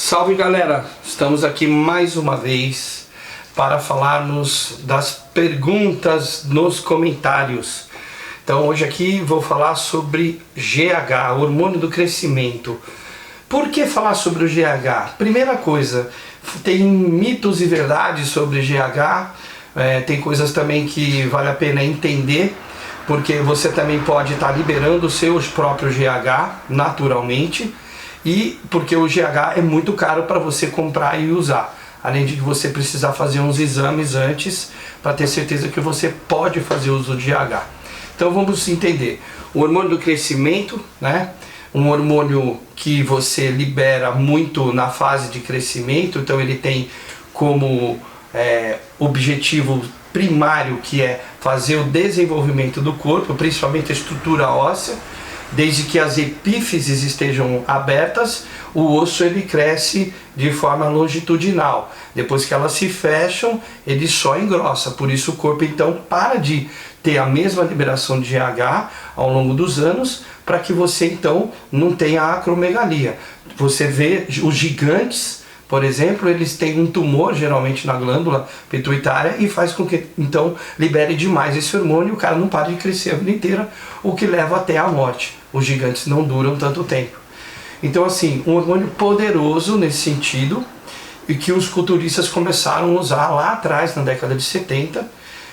Salve galera, estamos aqui mais uma vez para falarmos das perguntas nos comentários. Então hoje aqui vou falar sobre GH, hormônio do crescimento. Por que falar sobre o GH? Primeira coisa, tem mitos e verdades sobre GH, tem coisas também que vale a pena entender, porque você também pode estar liberando o seu próprio GH naturalmente, e porque o GH é muito caro para você comprar e usar, além de que você precisar fazer uns exames antes para ter certeza que você pode fazer uso de GH. Então vamos entender. O hormônio do crescimento, né? Um hormônio que você libera muito na fase de crescimento, então ele tem como objetivo primário que é fazer o desenvolvimento do corpo, principalmente a estrutura óssea. Desde que as epífises estejam abertas, o osso ele cresce de forma longitudinal. Depois que elas se fecham, ele só engrossa. Por isso o corpo então para de ter a mesma liberação de GH ao longo dos anos, para que você então não tenha acromegalia. Você vê os gigantes, por exemplo, eles têm um tumor geralmente na glândula pituitária e faz com que então libere demais esse hormônio e o cara não para de crescer a vida inteira, o que leva até a morte. Os gigantes não duram tanto tempo. Então assim, um hormônio poderoso nesse sentido, e que os culturistas começaram a usar lá atrás, na década de 70,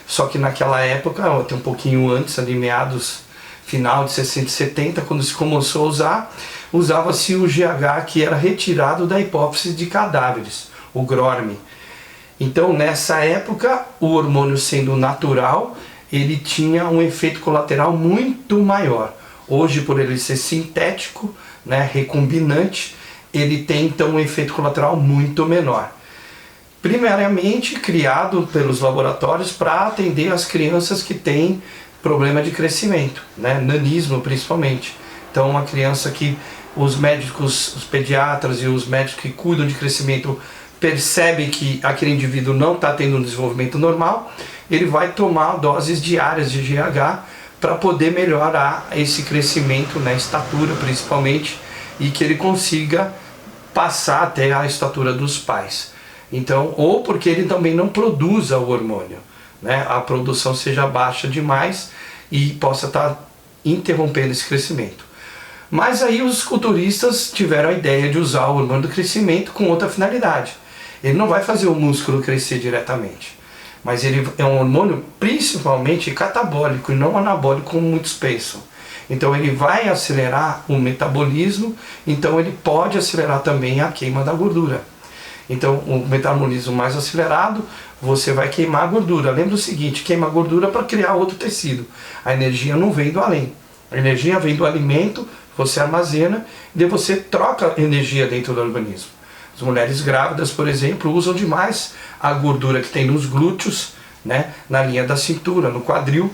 só que naquela época, até um pouquinho antes, ali meados, final de 60 e 70, quando se começou a usar, usava-se o GH que era retirado da hipófise de cadáveres, o GRORM. Então nessa época, o hormônio sendo natural, ele tinha um efeito colateral muito maior. Hoje, por ele ser sintético, né, recombinante, ele tem então um efeito colateral muito menor. Primariamente criado pelos laboratórios para atender as crianças que têm problema de crescimento, né, nanismo principalmente. Então uma criança que os médicos, os pediatras e os médicos que cuidam de crescimento percebem que aquele indivíduo não está tendo um desenvolvimento normal, ele vai tomar doses diárias de GH para poder melhorar esse crescimento, né, estatura principalmente, e que ele consiga passar até a estatura dos pais. Então, ou porque ele também não produza o hormônio, né, a produção seja baixa demais e possa estar interrompendo esse crescimento. Mas aí os culturistas tiveram a ideia de usar o hormônio do crescimento com outra finalidade. Ele não vai fazer o músculo crescer diretamente, mas ele é um hormônio principalmente catabólico e não anabólico como muitos pensam. Então ele vai acelerar o metabolismo, então ele pode acelerar também a queima da gordura. Então o metabolismo mais acelerado, você vai queimar a gordura. Lembra o seguinte, queima a gordura para criar outro tecido. A energia não vem do além. A energia vem do alimento, você armazena e daí você troca energia dentro do organismo. As mulheres grávidas, por exemplo, usam demais a gordura que tem nos glúteos, né, na linha da cintura, no quadril,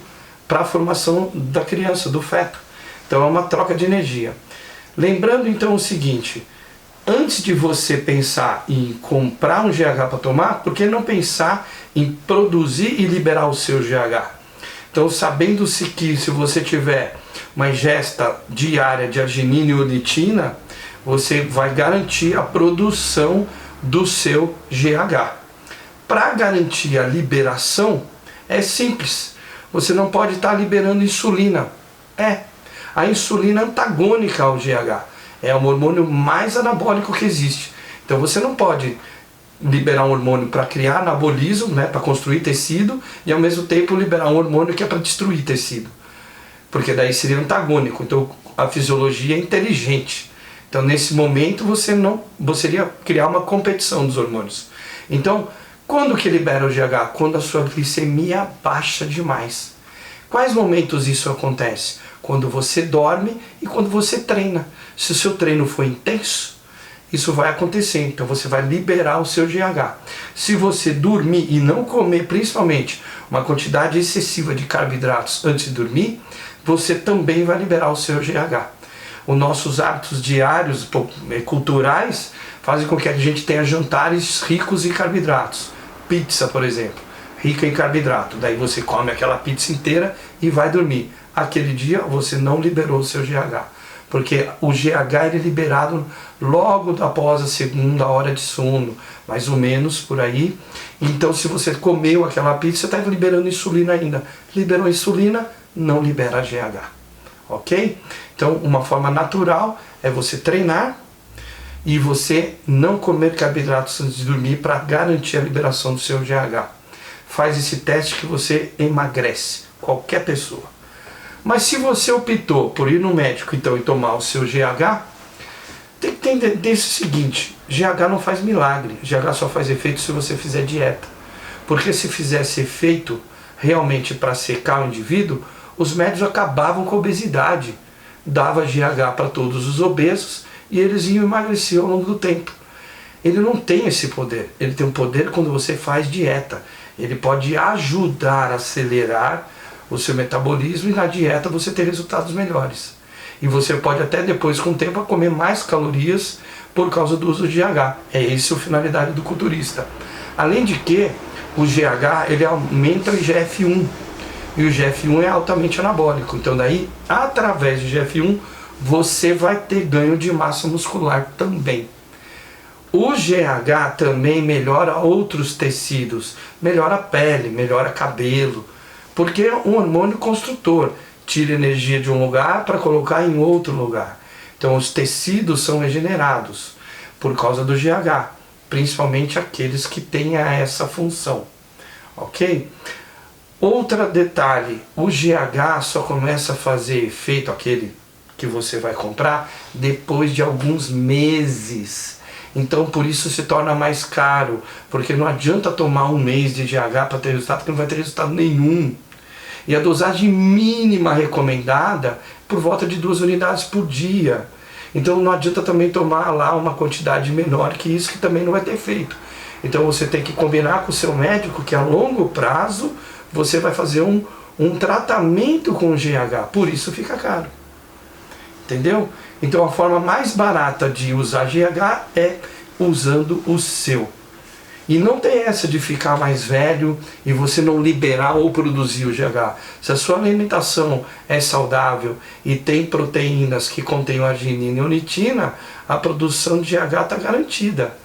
para a formação da criança, do feto. Então é uma troca de energia. Lembrando então o seguinte, antes de você pensar em comprar um GH para tomar, por que não pensar em produzir e liberar o seu GH? Então, sabendo-se que se você tiver uma ingesta diária de arginina e ulitina, você vai garantir a produção do seu GH. Para garantir a liberação, é simples. Você não pode estar liberando insulina. A insulina é antagônica ao GH. É o hormônio mais anabólico que existe. Então você não pode liberar um hormônio para criar anabolismo, né, para construir tecido, e ao mesmo tempo liberar um hormônio que é para destruir tecido. Porque daí seria antagônico. Então a fisiologia é inteligente. Então nesse momento você iria criar uma competição dos hormônios. Então, quando que libera o GH? Quando a sua glicemia baixa demais. Quais momentos isso acontece? Quando você dorme e quando você treina. Se o seu treino for intenso, isso vai acontecer, então você vai liberar o seu GH. Se você dormir e não comer, principalmente, uma quantidade excessiva de carboidratos antes de dormir, você também vai liberar o seu GH. Os nossos hábitos diários, culturais, fazem com que a gente tenha jantares ricos em carboidratos. Pizza, por exemplo, rica em carboidrato. Daí você come aquela pizza inteira e vai dormir. Aquele dia você não liberou o seu GH. porque o GH ele é liberado logo após a segunda hora de sono, mais ou menos por aí. Então se você comeu aquela pizza, você está liberando insulina ainda. Liberou insulina, não libera GH, ok? Então uma forma natural é você treinar e você não comer carboidratos antes de dormir para garantir a liberação do seu GH. Faz esse teste que você emagrece, qualquer pessoa. Mas se você optou por ir no médico então e tomar o seu GH, tem que entender o seguinte: GH não faz milagre, GH só faz efeito se você fizer dieta. Porque se fizesse efeito realmente para secar o indivíduo, os médicos acabavam com a obesidade, dava GH para todos os obesos e eles iam emagrecer ao longo do tempo. Ele não tem esse poder, ele tem um poder quando você faz dieta. Ele pode ajudar a acelerar o seu metabolismo e na dieta você ter resultados melhores. E você pode até depois, com o tempo, comer mais calorias por causa do uso de GH. É essa a finalidade do culturista. Além de que o GH ele aumenta o IGF-1 e o IGF-1 é altamente anabólico. Então daí, através do IGF-1, você vai ter ganho de massa muscular também. O GH também melhora outros tecidos, melhora a pele, melhora cabelo, porque é um hormônio construtor, tira energia de um lugar para colocar em outro lugar. Então os tecidos são regenerados por causa do GH, principalmente aqueles que têm essa função, ok? Outro detalhe, o GH só começa a fazer efeito, aquele que você vai comprar, depois de alguns meses. Então por isso se torna mais caro, porque não adianta tomar um mês de GH para ter resultado, porque não vai ter resultado nenhum. E a dosagem mínima recomendada por volta de 2 unidades por dia. Então não adianta também tomar lá uma quantidade menor que isso, que também não vai ter efeito. Então você tem que combinar com o seu médico que a longo prazo você vai fazer um tratamento com o GH, por isso fica caro. Entendeu? Então a forma mais barata de usar GH é usando o seu. E não tem essa de ficar mais velho e você não liberar ou produzir o GH. Se a sua alimentação é saudável e tem proteínas que contêm arginina e onitina, a produção de GH está garantida.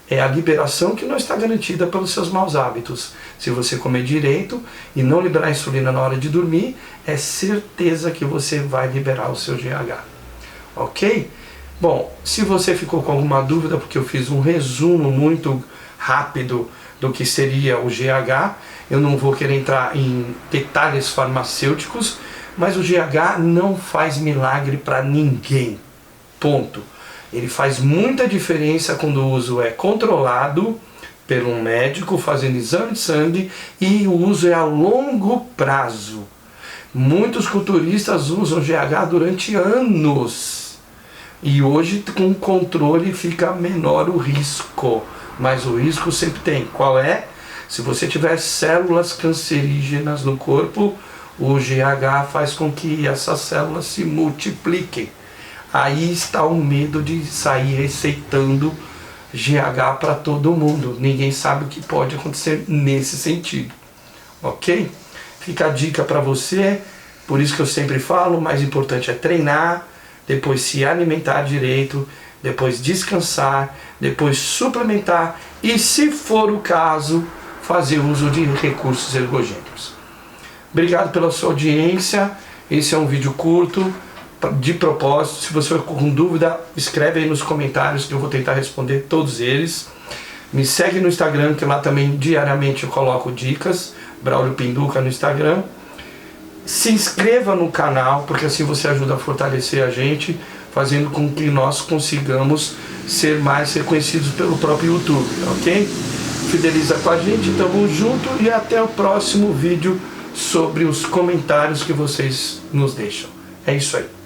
É a liberação que não está garantida pelos seus maus hábitos. Se você comer direito e não liberar insulina na hora de dormir, é certeza que você vai liberar o seu GH. Ok? Bom, se você ficou com alguma dúvida, porque eu fiz um resumo muito rápido do que seria o GH, eu não vou querer entrar em detalhes farmacêuticos, mas o GH não faz milagre para ninguém. Ponto. Ele faz muita diferença quando o uso é controlado por um médico, fazendo exame de sangue, e o uso é a longo prazo. Muitos culturistas usam GH durante anos. E hoje com controle fica menor o risco. Mas o risco sempre tem. Qual é? Se você tiver células cancerígenas no corpo, o GH faz com que essas células se multipliquem. Aí está o medo de sair receitando GH para todo mundo. Ninguém sabe o que pode acontecer nesse sentido. Ok? Fica a dica para você. Por isso que eu sempre falo, o mais importante é treinar, depois se alimentar direito, depois descansar, depois suplementar e, se for o caso, fazer uso de recursos ergogênicos. Obrigado pela sua audiência. Esse é um vídeo curto, de propósito. Se você ficou com dúvida, escreve aí nos comentários que eu vou tentar responder todos eles. Me segue no Instagram, que lá também diariamente eu coloco dicas. Braulio Pinduca no Instagram. Se inscreva no canal, porque assim você ajuda a fortalecer a gente, fazendo com que nós consigamos ser mais reconhecidos pelo próprio YouTube, ok? Fideliza com a gente, tamo junto e até o próximo vídeo sobre os comentários que vocês nos deixam. É isso aí.